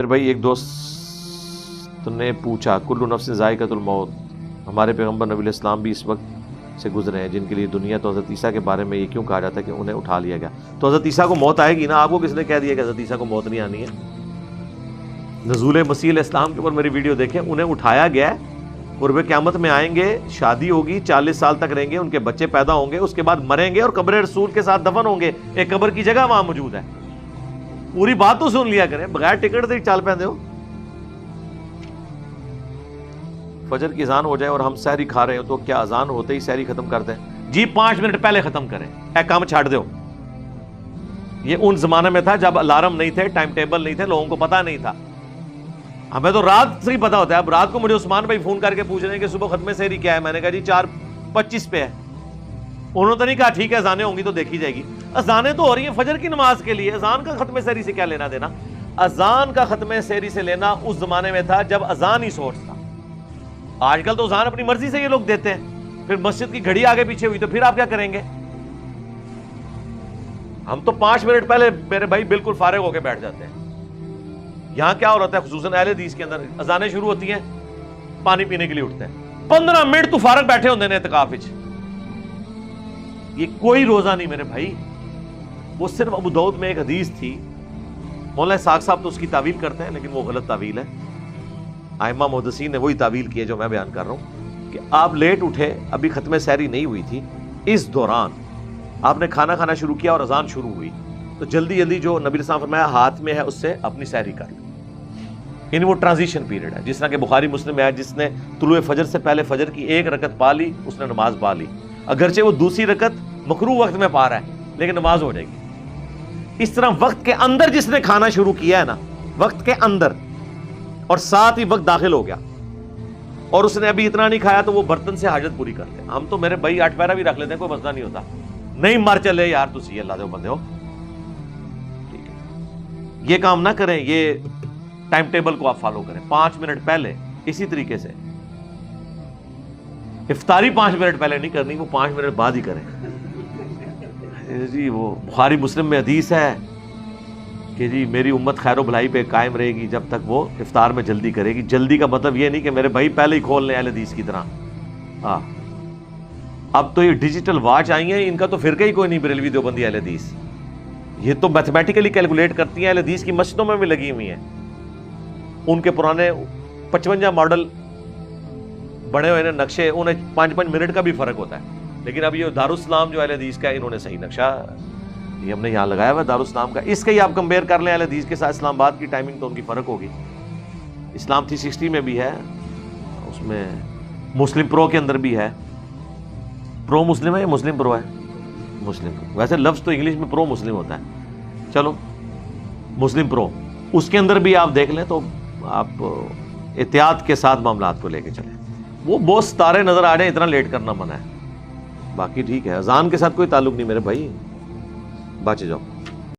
پھر بھائی ایک دوست نے پوچھا کل نفس ذائقۃ الموت، ہمارے پیغمبر نبی علیہ السلام بھی اس وقت سے گزرے ہیں جن کے لیے دنیا، تو حضرت عیسیٰ کے بارے میں یہ کیوں کہا جاتا ہے کہ انہیں اٹھا لیا گیا؟ تو حضرت عیسیٰ کو موت آئے گی نا، آپ کو کس نے کہہ دیا کہ حضرت عیسیٰ کو موت نہیں آنی ہے؟ نزول مسیح علیہ السلام کے اوپر میری ویڈیو دیکھیں، انہیں اٹھایا گیا ہے، قرب قیامت میں آئیں گے، شادی ہوگی، 40 سال تک رہیں گے، ان کے بچے پیدا ہوں گے، اس کے بعد مریں گے اور قبر رسول کے ساتھ دفن ہوں گے۔ ایک قبر کی جگہ وہاں موجود ہے، پوری بات تو سن لیا کریں، بغیر ٹکٹ دے چال پہنے ہو۔ فجر کی اذان ہو جائے اور ہم سحری کھا رہے ہو تو کیا اذان ہوتے ہی سحری ختم کر دیں؟ جی 5 منٹ پہلے ختم کریں، اے کام چھاڑ دو۔ یہ ان زمانے میں تھا جب الارم نہیں تھے، ٹائم ٹیبل نہیں تھے، لوگوں کو پتہ نہیں تھا۔ ہمیں تو رات سے ہی پتا ہوتا ہے۔ اب رات کو مجھے عثمان بھائی فون کر کے پوچھ رہے ہیں کہ صبح ختم سحری کیا ہے، میں نے کہا جی 4:25 پہ ہے۔ انہوں نے تو نہیں کہا ٹھیک ہے اذانیں ہوں گی تو دیکھی جائے گی۔ اذانیں تو ہو رہی ہیں فجر کی نماز کے لیے، اذان کا ختم سحری سے کیا لینا دینا؟ اذان کا ختم سحری سے لینا اس زمانے میں تھا جب اذان ہی سورس تھا۔ آج کل تو اذان اپنی مرضی سے یہ لوگ دیتے ہیں، پھر مسجد کی گھڑی آگے پیچھے ہوئی تو پھر آپ کیا کریں گے؟ ہم تو 5 منٹ پہلے میرے بھائی بالکل فارغ ہو کے بیٹھ جاتے ہیں۔ یہاں کیا ہو رہا ہے خصوصاً اہل حدیث کے اندر، اذانیں شروع ہوتی ہیں، پانی پینے کے لیے اٹھتے ہیں، 15 منٹ تو فارغ بیٹھے ہوندے نے اعتکاف وچ۔ یہ کوئی روزہ نہیں میرے بھائی، وہ صرف ابو داؤد میں ایک حدیث تھی، مولانا اسحاق صاحب تو اس کی تعویل کرتے ہیں لیکن وہ غلط تعویل ہے، ائمہ محدثین نے وہی تعویل کی ہے جو میں بیان کر رہا ہوں، کہ آپ لیٹ اٹھے، ابھی ختم سحری نہیں ہوئی تھی، اس دوران آپ نے کھانا کھانا شروع کیا اور اذان شروع ہوئی، تو جلدی جلدی جو نبی علیہ السلام فرمایا ہاتھ میں ہے اس سے اپنی سحری کر لو۔ یعنی وہ ٹرانزیشن پیریڈ ہے، جس طرح کہ بخاری مسلم میں ہے، جس نے طلوع فجر سے پہلے فجر کی 1 رکعت پا لی اس نے نماز پا لی، اگرچہ وہ دوسری رکعت مکروہ وقت میں پا رہا ہے لیکن نماز ہو جائے گی۔ اس طرح وقت کے اندر جس نے کھانا شروع کیا ہے نا، وقت کے اندر، اور ساتھ ہی وقت داخل ہو گیا اور اس نے ابھی اتنا نہیں کھایا تو وہ برتن سے حاجت پوری کر لے۔ ہم تو میرے بھائی 8 پیرا بھی رکھ لیتے ہیں، کوئی مسئلہ نہیں ہوتا۔ نہیں مر چلے یار تسی اللہ دے بندے ہو، ٹھیک ہے، یہ کام نہ کریں، یہ ٹائم ٹیبل کو آپ فالو کریں، 5 منٹ پہلے۔ اسی طریقے سے افطاری 5 منٹ پہلے نہیں کرنی، وہ 5 منٹ بعد ہی کریں۔ جی وہ بخاری مسلم میں حدیث ہے کہ جی میری امت خیر و بھلائی پہ قائم رہے گی جب تک وہ افطار میں جلدی کرے گی۔ جلدی کا مطلب یہ نہیں کہ میرے بھائی پہلے ہی کھول لیں اہل حدیث کی طرح۔ ہاں اب تو یہ ڈیجیٹل واچ آئی ہیں، ان کا تو فرقہ ہی کوئی نہیں بریلوی دیوبندی اہل حدیث، یہ تو میتھمیٹیکلی کیلکولیٹ کرتی ہیں، اہل حدیث کی مسجدوں میں بھی لگی ہوئی ہیں، ان کے پرانے 55 ماڈل بڑے ہوئے نقشے، انہیں 5 منٹ کا بھی فرق ہوتا ہے۔ لیکن اب یہ دارالاسلام جو اہل حدیث کا ہے، انہوں نے صحیح نقشہ یہ ہم نے یہاں لگایا ہوا ہے دارالاسلام کا، اس کا ہی آپ کمپیئر کر لیں اہل حدیث کے ساتھ اسلام آباد کی ٹائمنگ تو ان کی فرق ہوگی۔ اسلام 360 میں بھی ہے، اس میں مسلم پرو کے اندر بھی ہے۔ پرو مسلم ہے یا مسلم پرو ہے؟ مسلم پرو، ویسے لفظ تو انگلش میں پرو مسلم ہوتا ہے، چلو مسلم پرو، اس کے اندر بھی آپ دیکھ لیں تو آپ احتیاط کے ساتھ معاملات کو لے کے چلیں۔ وہ بہت ستارے نظر آ رہے ہیں، اتنا لیٹ کرنا منع ہے، باقی ٹھیک ہے۔ اذان کے ساتھ کوئی تعلق نہیں میرے بھائی، بچ جاؤ۔